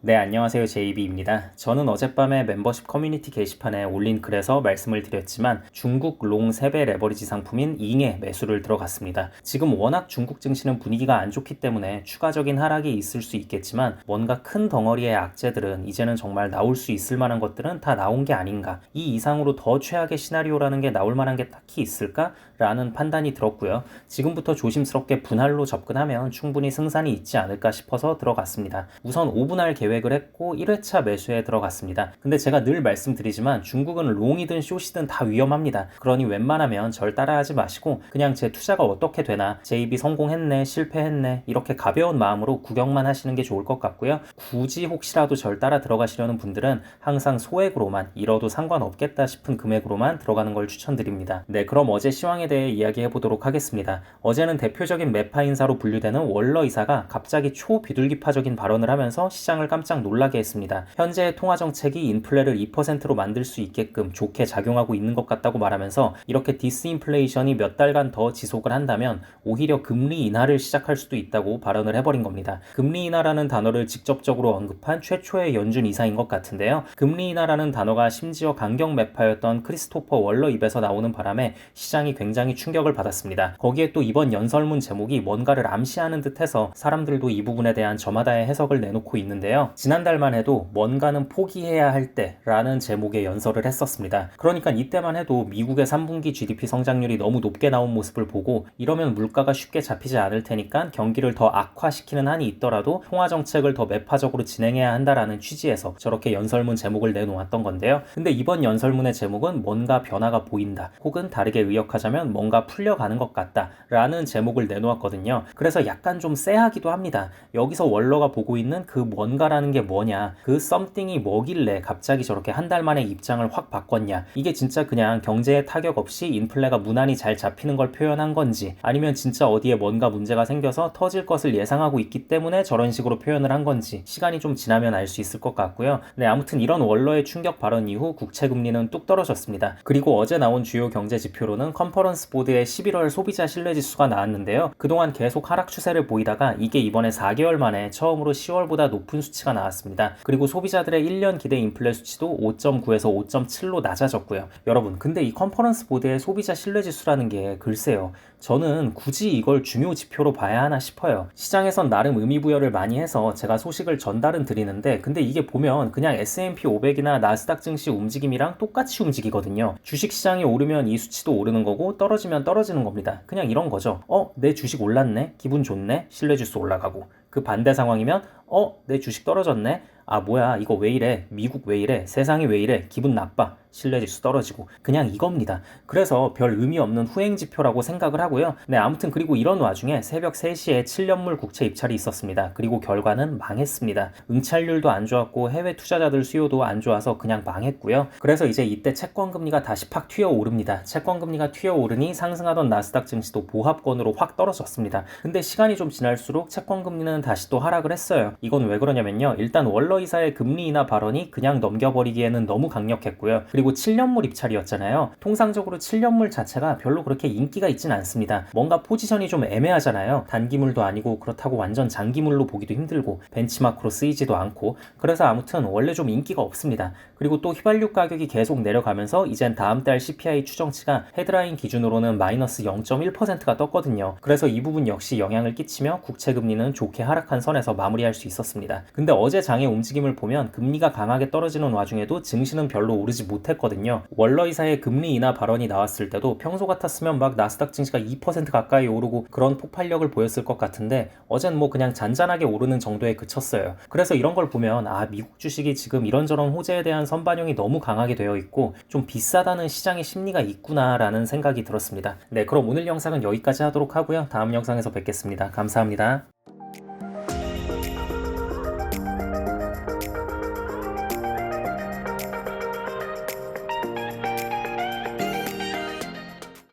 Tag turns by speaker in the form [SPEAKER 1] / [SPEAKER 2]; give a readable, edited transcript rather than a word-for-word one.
[SPEAKER 1] 네, 안녕하세요. JB입니다. 저는 어젯밤에 멤버십 커뮤니티 게시판에 올린 글에서 말씀을 드렸지만 중국 롱 3배 레버리지 상품인 잉에 매수를 들어갔습니다. 지금 워낙 중국 증시는 분위기가 안 좋기 때문에 추가적인 하락이 있을 수 있겠지만 뭔가 큰 덩어리의 악재들은 이제는 정말 나올 수 있을 만한 것들은 다 나온 게 아닌가. 이 이상으로 더 최악의 시나리오라는 게 나올 만한 게 딱히 있을까? 라는 판단이 들었고요. 지금부터 조심스럽게 분할로 접근하면 충분히 승산이 있지 않을까 싶어서 들어갔습니다. 우선 5분할 계획을 했고 1회차 매수에 들어갔습니다. 근데 제가 늘 말씀드리지만 중국은 롱이든 숏이든 다 위험합니다. 그러니 웬만하면 절 따라하지 마시고 그냥 제 투자가 어떻게 되나, JB 성공했네, 실패했네, 이렇게 가벼운 마음으로 구경만 하시는 게 좋을 것 같고요. 굳이 혹시라도 절 따라 들어가시려는 분들은 항상 소액으로만, 잃어도 상관없겠다 싶은 금액으로만 들어가는 걸 추천드립니다. 네, 그럼 어제 시황에 대해 이야기해 보도록 하겠습니다. 어제는 대표적인 매파 인사로 분류되는 월러 이사가 갑자기 초비둘기파적인 발언을 하면서 시장을 깜짝 놀라게 했습니다. 현재의 통화 정책이 인플레를 2%로 만들 수 있게끔 좋게 작용하고 있는 것 같다고 말하면서 이렇게 디스인플레이션이 몇 달간 더 지속을 한다면 오히려 금리 인하를 시작할 수도 있다고 발언을 해버린 겁니다. 금리 인하라는 단어를 직접적으로 언급한 최초의 연준 이사인 것 같은데요. 금리 인하라는 단어가 심지어 강경 매파였던 크리스토퍼 월러 입에서 나오는 바람에 시장이 굉장히 충격을 받았습니다. 거기에 또 이번 연설문 제목이 뭔가를 암시하는 듯해서 사람들도 이 부분에 대한 저마다의 해석을 내놓고 있는데요. 지난달만 해도 뭔가는 포기해야 할 때라는 제목의 연설을 했었습니다. 그러니까 이때만 해도 미국의 3분기 GDP 성장률이 너무 높게 나온 모습을 보고 이러면 물가가 쉽게 잡히지 않을 테니까 경기를 더 악화시키는 한이 있더라도 통화정책을 더 매파적으로 진행해야 한다라는 취지에서 저렇게 연설문 제목을 내놓았던 건데요. 근데 이번 연설문의 제목은 뭔가 변화가 보인다, 혹은 다르게 의역하자면 뭔가 풀려가는 것 같다 라는 제목을 내놓았거든요. 그래서 약간 좀 쎄하기도 합니다. 여기서 월러가 보고 있는 그 뭔가라는 게 뭐냐, 그 썸띵이 뭐길래 갑자기 저렇게 한 달 만에 입장을 확 바꿨냐, 이게 진짜 그냥 경제에 타격 없이 인플레가 무난히 잘 잡히는 걸 표현한 건지, 아니면 진짜 어디에 뭔가 문제가 생겨서 터질 것을 예상하고 있기 때문에 저런 식으로 표현을 한 건지 시간이 좀 지나면 알 수 있을 것 같고요. 네, 아무튼 이런 월러의 충격 발언 이후 국채 금리는 뚝 떨어졌습니다. 그리고 어제 나온 주요 경제 지표로는 컨퍼런스 보드의 11월 소비자 신뢰지수가 나왔는데요. 그동안 계속 하락 추세를 보이다가 이게 이번에 4개월 만에 처음으로 10월보다 높은 수치가 나왔습니다. 그리고 소비자들의 1년 기대 인플레 수치도 5.9에서 5.7로 낮아졌고요. 여러분, 근데 이 컨퍼런스 보드의 소비자 신뢰지수라는 게 글쎄요, 저는 굳이 이걸 중요 지표로 봐야 하나 싶어요. 시장에선 나름 의미부여를 많이 해서 제가 소식을 전달은 드리는데, 근데 이게 보면 그냥 S&P 500이나 나스닥 증시 움직임이랑 똑같이 움직이거든요. 주식시장이 오르면 이 수치도 오르는 거고 떨어지면 떨어지는 겁니다. 그냥 이런 거죠. 내 주식 올랐네? 기분 좋네? 신뢰지수 올라가고. 그 반대 상황이면 내 주식 떨어졌네? 아, 뭐야, 이거 왜 이래? 미국 왜 이래? 세상이 왜 이래? 기분 나빠. 신뢰지수 떨어지고. 그냥 이겁니다. 그래서 별 의미 없는 후행지표라고 생각을 하고요. 네, 아무튼 그리고 이런 와중에 새벽 3시에 7년물 국채 입찰이 있었습니다. 그리고 결과는 망했습니다. 응찰률도 안 좋았고 해외 투자자들 수요도 안 좋아서 그냥 망했고요. 그래서 이제 이때 채권금리가 다시 팍 튀어오릅니다. 채권금리가 튀어오르니 상승하던 나스닥 증시도 보합권으로 확 떨어졌습니다. 근데 시간이 좀 지날수록 채권금리는 다시 또 하락을 했어요. 이건 왜 그러냐면요. 일단 월러 이사의 금리 인하 발언이 그냥 넘겨버리기에는 너무 강력했고요. 그리고 7년물 입찰이었잖아요. 통상적으로 7년물 자체가 별로 그렇게 인기가 있진 않습니다. 뭔가 포지션이 좀 애매하잖아요. 단기물도 아니고 그렇다고 완전 장기물로 보기도 힘들고 벤치마크로 쓰이지도 않고. 그래서 아무튼 원래 좀 인기가 없습니다. 그리고 또 휘발유 가격이 계속 내려가면서 이젠 다음 달 CPI 추정치가 헤드라인 기준으로는 마이너스 0.1%가 떴거든요. 그래서 이 부분 역시 영향을 끼치며 국채 금리는 좋게 하락한 선에서 마무리할 수 있었습니다. 근데 어제 장의 움직임을 보면 금리가 강하게 떨어지는 와중에도 증시는 별로 오르지 못했거든요. 월러 이사의 금리 인하 발언이 나왔을 때도 평소 같았으면 막 나스닥 증시가 2% 가까이 오르고 그런 폭발력을 보였을 것 같은데 어젠 뭐 그냥 잔잔하게 오르는 정도에 그쳤어요. 그래서 이런 걸 보면 미국 주식이 지금 이런저런 호재에 대한 선반영이 너무 강하게 되어 있고 좀 비싸다는 시장의 심리가 있구나라는 생각이 들었습니다. 네, 그럼 오늘 영상은 여기까지 하도록 하고요. 다음 영상에서 뵙겠습니다. 감사합니다.